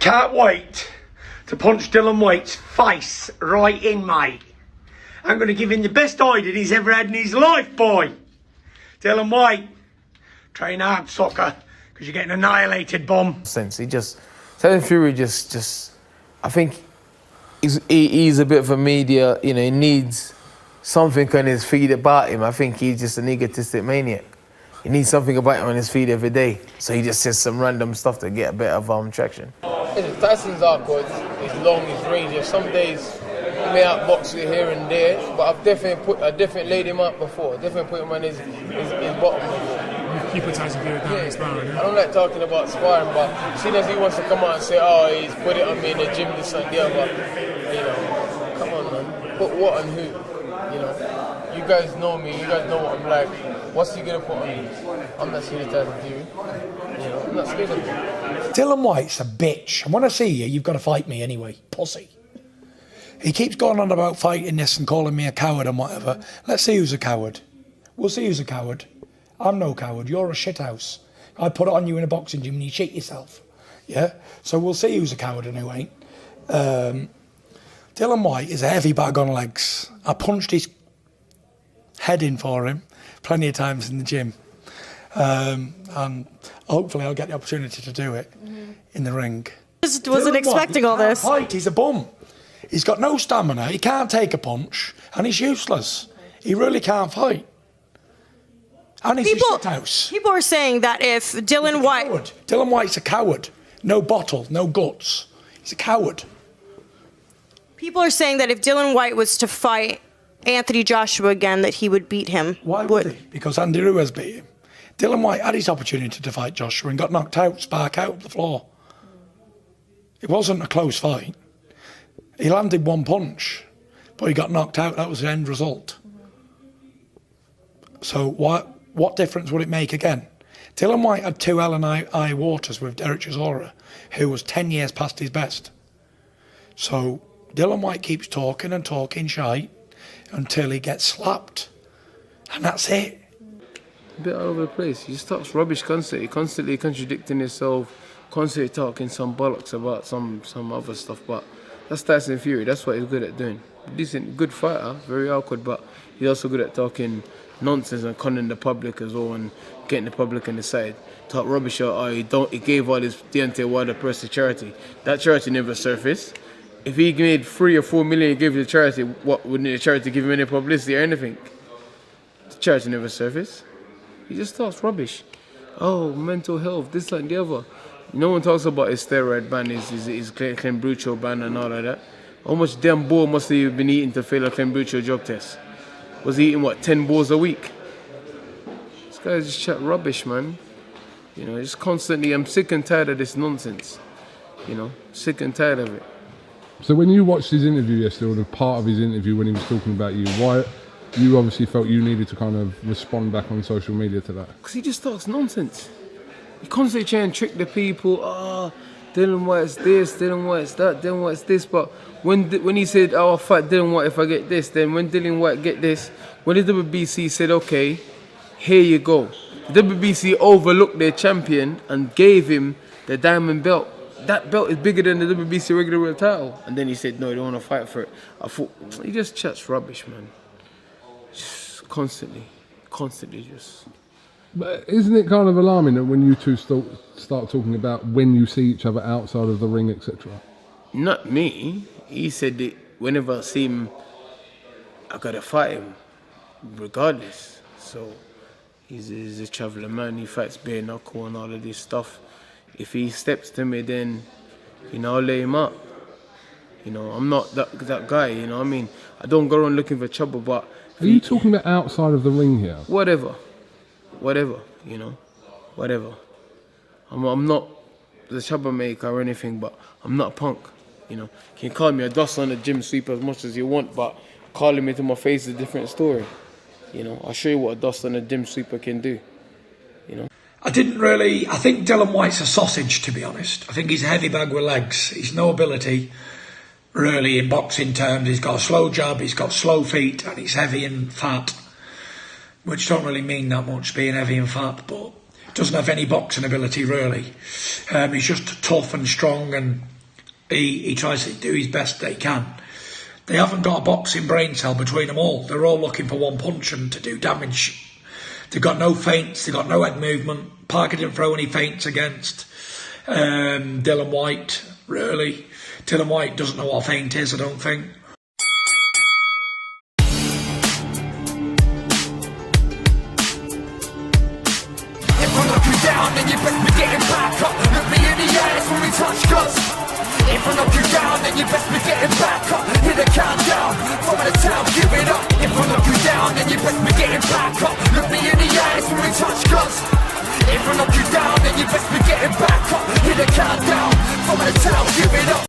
Can't wait to punch Dillian Whyte's face right in, mate. I'm going to give him the best eye that he's ever had in his life, boy. Dillian Whyte, train hard, sucker, because you're getting annihilated, bum. Since Tyson Fury I think he's a bit of a media, you know, he needs something on his feed about him. I think he's just an egotistic maniac. He needs something about him on his feed every day. So he just says some random stuff to get a bit of traction. Tyson's awkward, he's long, he's rangy. Some days he may outbox you here and there, but I've definitely laid him up before. Definitely put him on his bottom before. You put Tyson Fury down in sparring, I don't like talking about sparring, but seeing as he wants to come out and say, oh, he's put it on me in the gym, this and the other, you know, come on, man. Put what on who? You know, you guys know me, you guys know what I'm like. What's he gonna put on me? I'm not scared of Tyson Fury. You know, I'm not scared of him. Dillian Whyte's a bitch. And when I see you, you've got to fight me anyway, pussy. He keeps going on about fighting this and calling me a coward and whatever. Let's see who's a coward. We'll see who's a coward. I'm no coward. You're a shithouse. I put it on you in a boxing gym and you shit yourself. Yeah? So we'll see who's a coward and who ain't. Dillian Whyte is a heavy bag on legs. I punched his head in for him plenty of times in the gym. And hopefully I'll get the opportunity to do it in the ring. Just wasn't expecting all this. Fight. He's a bum. He's got no stamina, he can't take a punch, and he's useless. He really can't fight. And he's a shithouse. People are saying that if Dillian Whyte... Dillian Whyte's a coward. No bottle, no guts. He's a coward. People are saying that if Dillian Whyte was to fight Anthony Joshua again, that he would beat him. Why would he? Because Andy Ruiz beat him. Dillian Whyte had his opportunity to fight Joshua and got knocked out, spark out of the floor. It wasn't a close fight. He landed one punch, but he got knocked out. That was the end result. So what difference would it make again? Dillian Whyte had 2 hell and high waters with Derek Chisora, who was 10 years past his best. So Dillian Whyte keeps talking and talking shite until he gets slapped. And that's it. A bit all over the place. He just talks rubbish constantly contradicting himself, constantly talking some bollocks about some other stuff. But that's Tyson Fury. That's what he's good at doing. Decent, good fighter, very awkward, but he's also good at talking nonsense and conning the public as well and getting the public on the side. Talk rubbish out. He gave all his Deontay Wilder purse to charity. That charity never surfaced. If he made 3 or 4 million, he gave it to charity. What wouldn't the charity give him any publicity or anything? The charity never surfaced. He just talks rubbish. Oh, mental health, this and the other. No one talks about his steroid ban, his Clenbuterol ban and all of that. How much damn bull must he have been eating to fail a Clenbuterol drug test? Was he eating, 10 balls a week? This guy just chat rubbish, man. You know, just constantly, I'm sick and tired of this nonsense. You know, sick and tired of it. So when you watched his interview yesterday, or the part of his interview when he was talking about you, why you obviously felt you needed to kind of respond back on social media to that? Because he just talks nonsense. He constantly trying to trick the people. Dillian Whyte's this, Dillian Whyte's that, Dillian Whyte's this. But when he said, I'll fight Dillian Whyte if I get this, then when Dillian Whyte get this, when the WBC said, okay, here you go. The WBC overlooked their champion and gave him the diamond belt. That belt is bigger than the WBC regular world title. And then he said, no, he don't want to fight for it. I thought, he just chats rubbish, man. Just constantly just... But isn't it kind of alarming that when you two start talking about when you see each other outside of the ring, etc.? Not me. He said that whenever I see him, I gotta fight him, regardless. So he's a traveller man. He fights bare knuckle and all of this stuff. If he steps to me, then I'll lay him up. I'm not that guy. I mean, I don't go around looking for trouble. But are you talking about outside of the ring here? Whatever. Whatever. I'm not the troublemaker or anything, but I'm not a punk. You can call me a dust on the gym sweeper as much as you want, but calling me to my face is a different story. I'll show you what a dust on a gym sweeper can do. I think Dillian Whyte's a sausage, to be honest. I think he's a heavy bag with legs. He's no ability, really, in boxing terms. He's got a slow jab, he's got slow feet, and he's heavy and fat, which don't really mean that much, being heavy and fat, but doesn't have any boxing ability, really. He's just tough and strong and he tries to do his best they can. They haven't got a boxing brain cell between them all. They're all looking for one punch and to do damage. They've got no feints, they've got no head movement. Parker didn't throw any feints against Dillian Whyte, really. Dillian Whyte doesn't know what a feint is, I don't think. If I knock you down, then you best be getting back up. Look me in the eyes when we touch guns. If I knock you down, then you best be getting back up.